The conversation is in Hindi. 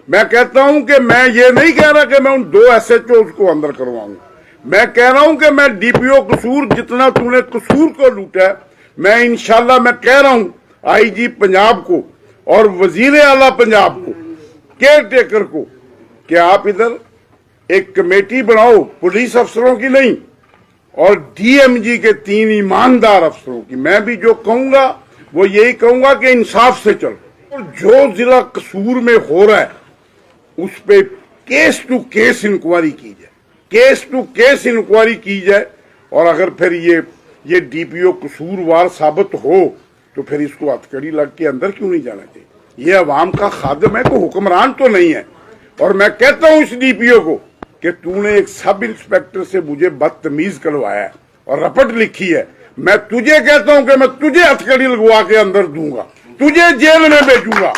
मैं कहता हूं कि मैं ये नहीं कह रहा कि मैं उन 2 SHO को अंदर करवाऊंगा। मैं कह रहा हूं कि मैं DPO कसूर, जितना तूने कसूर को लूटा है, मैं इंशाल्लाह मैं कह रहा हूं IG पंजाब को और वजीर आला पंजाब को, केयर टेकर को, कि आप इधर एक कमेटी बनाओ, पुलिस अफसरों की नहीं और DMG के 3 ईमानदार अफसरों की। मैं भी जो कहूंगा वो यही कहूंगा कि इंसाफ से चलो, और जो जिला कसूर में हो रहा है उस पे केस टू केस इंक्वायरी की जाए, केस टू केस इंक्वायरी की जाए। और अगर फिर ये DPO कसूरवार साबित हो तो फिर इसको हथकड़ी लग के अंदर क्यों नहीं जाना चाहिए? ये अवाम का खादिम है, कोई हुक्मरान तो नहीं है। और मैं कहता हूं इस DPO को कि तूने एक सब इंस्पेक्टर से मुझे बदतमीज करवाया है और रपट लिखी है। मैं तुझे कहता हूं कि मैं तुझे हथकड़ी लगवा के अंदर दूंगा, तुझे जेल में भेजूंगा।